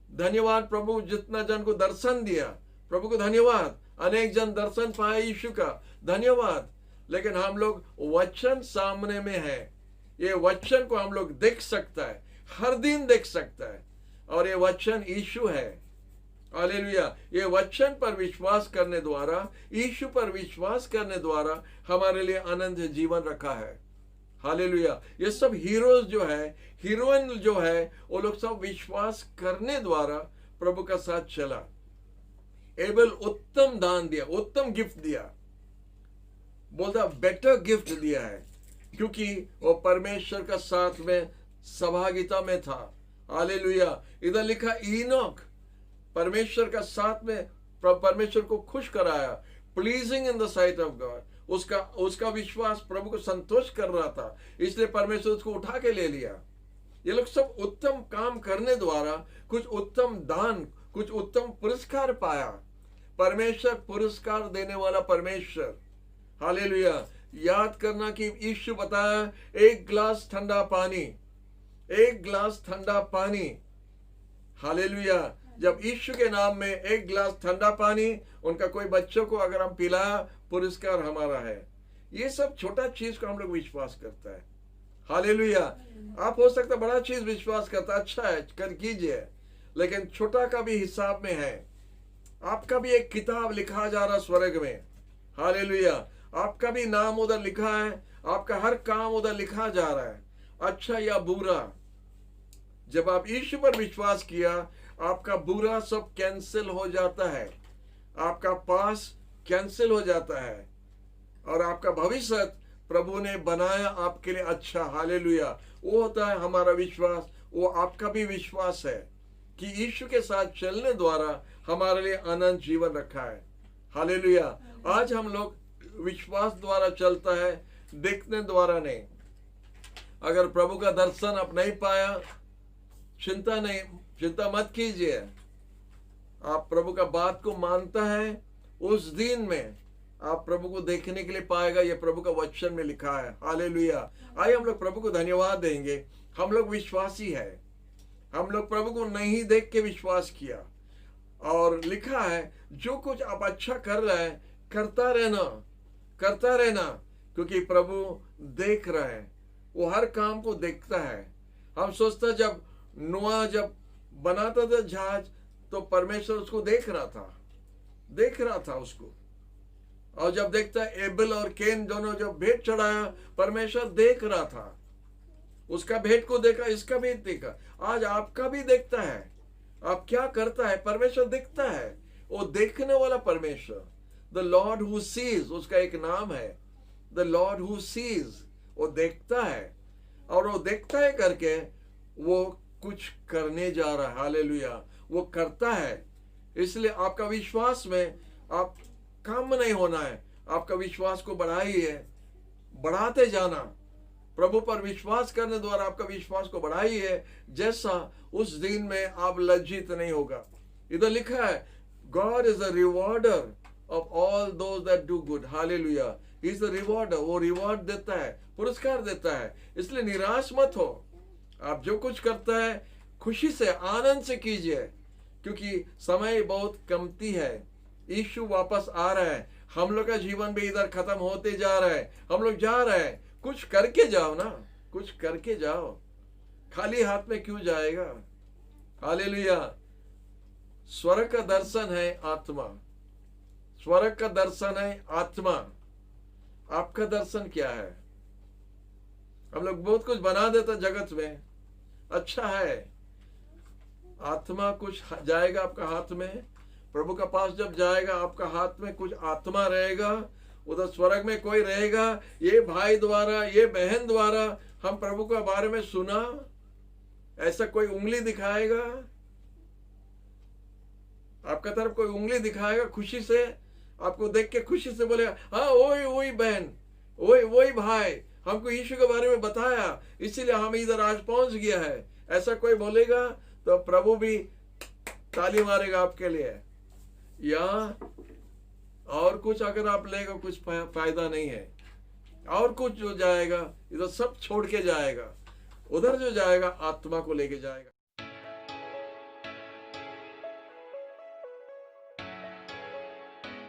धन्यवाद प्रभु, जितना जन को दर्शन दिया, प्रभु को धन्यवाद। अनेक जन दर्शन पाए यीशु का, धन्यवाद। लेकिन हम लोग वचन सामने में है, ये वचन को हम लोग देख सकता है, हर दिन देख सकता है, और ये वचन यीशु है। हालेलुया। ये वचन पर विश्वास करने द्वारा, यीशु पर विश्वास करने द्वारा हमारे लिए अनंत जीवन रखा है। हालेलुया। ये सब हीरोज जो है, हीरोइन जो है, वो लोग सब विश्वास करने द्वारा प्रभु का साथ चला। एबेल उत्तम दान दिया, उत्तम गिफ्ट दिया, बोलता बेटर गिफ्ट दिया है, क्योंकि वो परमेश्वर का साथ में सहभागिता में था। हालेलुया। इधर लिखा इनोक परमेश्वर का साथ में परमेश्वर को खुश कराया, pleasing in the site of God. उसका विश्वास प्रभु को संतोष कर रहा था, इसलिए परमेश्वर उसको उठा के ले लिया। ये लोग सब उत्तम काम करने द्वारा कुछ उत्तम दान, कुछ उत्तम पुरस्कार पाया। परमेश्वर पुरस्कार देने वाला परमेश्वर, हालेलुया। याद करना कि यीशु बताया, एक गिलास ठंडा पानी, एक गिलास ठंडा पानी, हालेलुया। जब यीशु के नाम में एक गिलास ठंडा पानी उनका कोई बच्चों को अगर हम पिलाया, पुरस्कार हमारा है। ये सब छोटा चीज को हम लोग विश्वास करता है, हालेलुया। आप हो सकता बड़ा चीज विश्वास करता, अच्छा है कर कीजिए, लेकिन छोटा का भी हिसाब में है। आपका भी एक किताब लिखा जा रहा स्वर्ग में, हालेलुया। आपका भी नाम उधर लिखा है, आपका हर काम उधर लिखा जा रहा है, अच्छा या बुरा। जब आप यीशु पर विश्वास किया, आपका बुरा सब कैंसिल हो जाता है, आपका पास कैंसिल हो जाता है, और आपका भविष्य प्रभु ने बनाया आपके लिए अच्छा, हालेलुया। वो होता है हमारा विश्वास। वो आपका भी विश्वास है कि यीशु के साथ चलने द्वारा हमारे लिए अनंत जीवन रखा है, हालेलुया। आज हम लोग विश्वास द्वारा चलता है, देखने द्वारा नहीं। अगर प्रभु का दर्शन आप नहीं पाया, चिंता मत कीजिए। आप प्रभु का बात को मानता है, उस दिन में आप प्रभु को देखने के लिए पाएगा। ये प्रभु का वचन में लिखा है, हालेलुया। आइए हम लोग प्रभु को धन्यवाद देंगे। हम लोग विश्वासी है, हम लोग प्रभु को नहीं देख के विश्वास किया, और लिखा है जो कुछ आप अच्छा कर रहे हैं करता रहना, क्योंकि प्रभु देख रहे हैं, वो हर काम को देखता है। हम सोचते जब नोआ जब बनाता था जहाज, तो परमेश्वर उसको देख रहा था उसको, और जब देखता है एबेल और कैन दोनों जब भेंट चढ़ाया, परमेश्वर देख रहा था, उसका भेंट को देखा, इसका भेंट देखा। आज आपका भी देखता है, आप क्या करता है, परमेश्वर देखता है। वो देखने वाला परमेश्वर, द लॉर्ड हु सीज, उसका एक नाम है, द लॉर्ड हु सीज। वो देखता है, और वो देखता है करके वो कुछ करने जा रहा है, हालेलुया। वो करता है, इसलिए आपका विश्वास में आप कम नहीं होना है, आपका विश्वास को बढ़ाइए, बढ़ाते जाना। प्रभु पर विश्वास करने द्वारा आपका विश्वास को बढ़ाइए, जैसा उस दिन में आप लज्जित नहीं होगा। इधर लिखा है, God is the rewarder of all those that do good, hallelujah. He is the rewarder, वो रिवॉर्ड देता है, पुरस्कार देता है। इसलिए निराश मत हो, आप जो कुछ करता है खुशी से, आनंद से कीजिए, क्योंकि समय बहुत कमती है। यीशु वापस आ रहा है, हम लोग का जीवन भी इधर खत्म होते जा रहा है, हम लोग जा रहे हैं। कुछ करके जाओ ना, कुछ करके जाओ, खाली हाथ में क्यों जाएगा, हालेलुया। स्वर्ग का दर्शन है आत्मा, स्वर्ग का दर्शन है आत्मा। आपका दर्शन क्या है? हम लोग बहुत कुछ बना देते जगत में, अच्छा है, आत्मा कुछ जाएगा आपका हाथ में। प्रभु का पास जब जाएगा, आपका हाथ में कुछ आत्मा रहेगा, उधर स्वर्ग में कोई रहेगा। ये भाई द्वारा, ये बहन द्वारा हम प्रभु के बारे में सुना, ऐसा कोई उंगली दिखाएगा आपका तरफ, कोई उंगली दिखाएगा खुशी से, आपको देख के खुशी से बोलेगा, हाँ वही बहन, वही भाई हमको यीशु के बारे में बताया, इसीलिए हम इधर आज पहुंच गया है। ऐसा कोई बोलेगा तो प्रभु भी ताली मारेगा आपके लिए। या और कुछ अगर आप लेगा, कुछ फायदा नहीं है। और कुछ जो जाएगा, इधर सब छोड़ के जाएगा, उधर जो जाएगा आत्मा को लेके जाएगा।